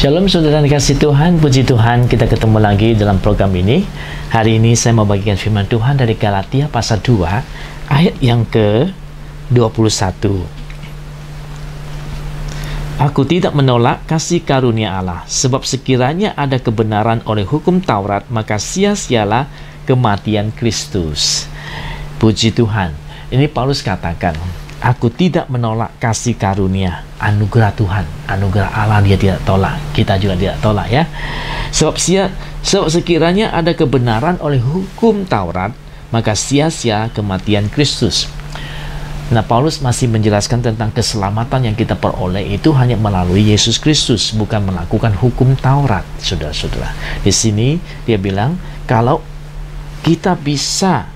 Shalom saudara dikasih Tuhan, puji Tuhan kita ketemu lagi dalam program ini. Hari ini saya mau bagikan firman Tuhan dari Galatia pasal 2 ayat yang ke-21. Aku tidak menolak kasih karunia Allah, sebab sekiranya ada kebenaran oleh hukum Taurat, maka sia-sialah kematian Kristus. Puji Tuhan. Ini Paulus katakan, aku tidak menolak kasih karunia, anugerah Tuhan, anugerah Allah dia tidak tolak, kita juga tidak tolak ya. Sebab sekiranya ada kebenaran oleh hukum Taurat, maka sia-sia kematian Kristus. Nah, Paulus masih menjelaskan tentang keselamatan yang kita peroleh itu hanya melalui Yesus Kristus, bukan melakukan hukum Taurat, saudara-saudara. Di sini dia bilang, kalau kita bisa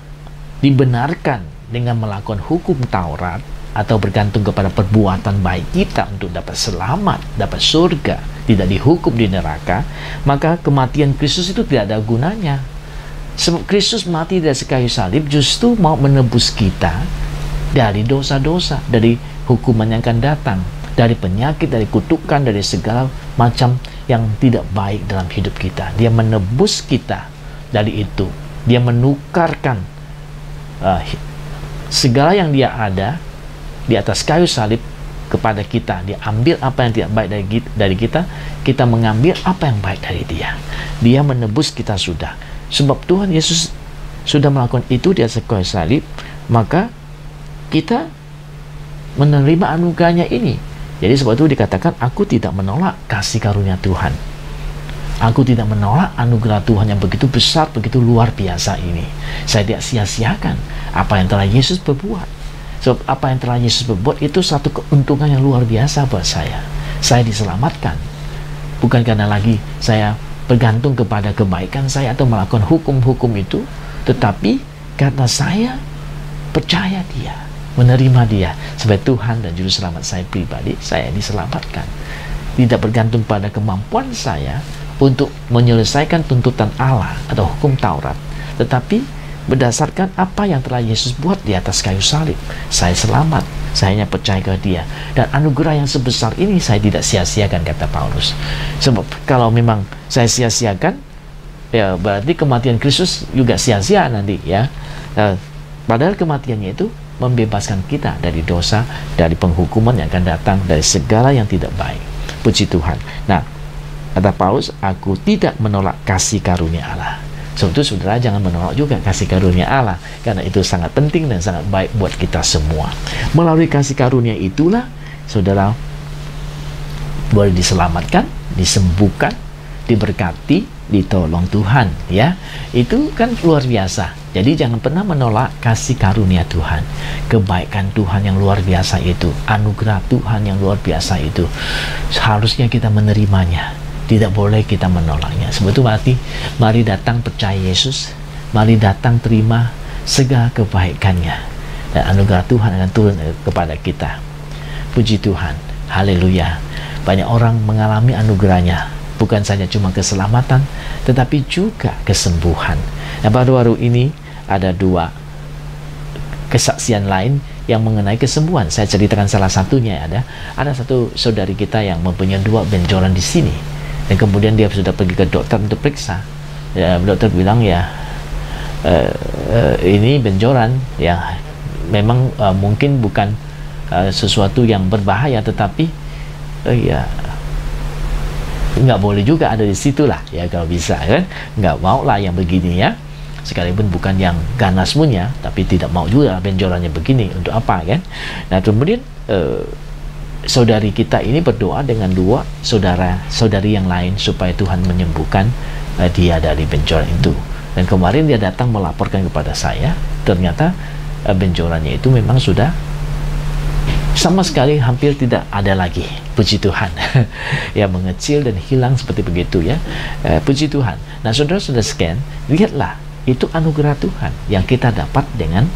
dibenarkan dengan melakukan hukum Taurat, atau bergantung kepada perbuatan baik kita untuk dapat selamat, dapat surga, tidak dihukum di neraka, maka kematian Kristus itu tidak ada gunanya. Sebab Kristus mati dari kayu salib justru mau menebus kita dari dosa-dosa, dari hukuman yang akan datang, dari penyakit, dari kutukan, dari segala macam yang tidak baik dalam hidup kita. Dia menebus kita dari itu. Dia menukarkan segala yang dia ada di atas kayu salib kepada kita. Dia ambil apa yang tidak baik dari kita, kita mengambil apa yang baik dari dia. Dia menebus kita sudah. Sebab Tuhan Yesus sudah melakukan itu di atas kayu salib, maka kita menerima anugerahnya ini. Jadi sebab itu dikatakan, aku tidak menolak kasih karunia Tuhan. Aku tidak menolak anugerah Tuhan yang begitu besar, begitu luar biasa ini. Saya tidak sia-siakan apa yang telah Yesus berbuat. Sebab apa yang telah Yesus berbuat itu satu keuntungan yang luar biasa buat saya. Saya diselamatkan. Bukan karena lagi saya bergantung kepada kebaikan saya atau melakukan hukum-hukum itu, tetapi karena saya percaya dia, menerima dia sebagai Tuhan dan Juru Selamat saya pribadi, saya diselamatkan. Tidak bergantung pada kemampuan saya untuk menyelesaikan tuntutan Allah atau hukum Taurat, tetapi berdasarkan apa yang telah Yesus buat di atas kayu salib. Saya selamat, saya hanya percaya ke dia. Dan anugerah yang sebesar ini saya tidak sia-siakan, kata Paulus. Sebab kalau memang saya sia-siakan, ya berarti kematian Kristus juga sia-sia nanti ya. Padahal kematiannya itu membebaskan kita dari dosa, dari penghukuman yang akan datang, dari segala yang tidak baik. Puji Tuhan. Nah, kata Paulus, aku tidak menolak kasih karunia Allah. Sebab itu saudara jangan menolak juga kasih karunia Allah, karena itu sangat penting dan sangat baik buat kita semua. Melalui kasih karunia itulah saudara boleh diselamatkan, disembuhkan, diberkati, ditolong Tuhan ya. Itu kan luar biasa. Jadi jangan pernah menolak kasih karunia Tuhan, kebaikan Tuhan yang luar biasa itu, anugerah Tuhan yang luar biasa itu. Seharusnya kita menerimanya, tidak boleh kita menolaknya. Sebab itu mari datang percaya Yesus, mari datang terima segala kebaikannya, dan anugerah Tuhan akan turun kepada kita. Puji Tuhan, haleluya. Banyak orang mengalami anugerahnya, bukan saja cuma keselamatan, tetapi juga kesembuhan. Nah, baru-baru ini ada dua kesaksian lain yang mengenai kesembuhan. Saya ceritakan salah satunya. Ada satu saudari kita yang mempunyai 2 benjolan di sini, dan kemudian dia sudah pergi ke dokter untuk periksa. Dokter bilang ini benjolan ya, memang mungkin bukan sesuatu yang berbahaya, tetapi ya nggak boleh juga ada di situ lah ya, kalau bisa kan. Nggak mau lah yang begini ya, sekalipun bukan yang ganas punya, tapi tidak mau juga benjolannya begini, untuk apa kan. Nah kemudian saudari kita ini berdoa dengan 2 saudari yang lain supaya Tuhan menyembuhkan dia dari benjolan itu. Dan kemarin dia datang melaporkan kepada saya, ternyata benjolannya itu memang sudah sama sekali hampir tidak ada lagi. Puji Tuhan. Ya, mengecil dan hilang seperti begitu ya. Puji Tuhan. Nah saudara sudah scan, lihatlah, itu anugerah Tuhan yang kita dapat dengan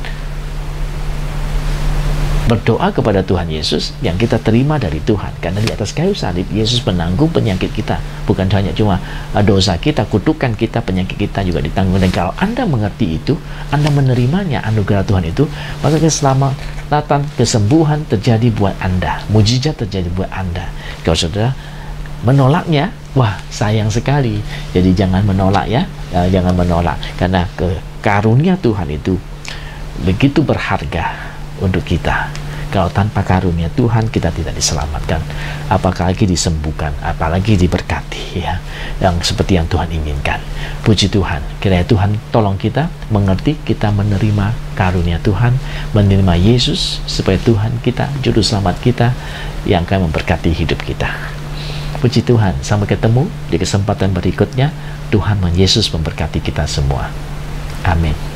berdoa kepada Tuhan Yesus, yang kita terima dari Tuhan. Karena di atas kayu salib Yesus menanggung penyakit kita, bukan hanya cuma dosa kita, kutukan kita, penyakit kita juga ditanggung. Dan kalau Anda mengerti itu, Anda menerimanya, anugerah Tuhan itu, maka keselamatan, kesembuhan terjadi buat Anda, mujizat terjadi buat Anda. Kalau saudara menolaknya, wah sayang sekali. Jadi jangan menolak ya, jangan menolak, karena karunia Tuhan itu begitu berharga untuk kita. Kalau tanpa karunia Tuhan kita tidak diselamatkan, apalagi disembuhkan, apalagi diberkati ya, yang seperti yang Tuhan inginkan. Puji Tuhan, kiranya Tuhan tolong kita mengerti, kita menerima karunia Tuhan, menerima Yesus, supaya Tuhan kita, juru selamat kita, yang akan memberkati hidup kita. Puji Tuhan, sampai ketemu di kesempatan berikutnya. Tuhan Yesus memberkati kita semua. Amin.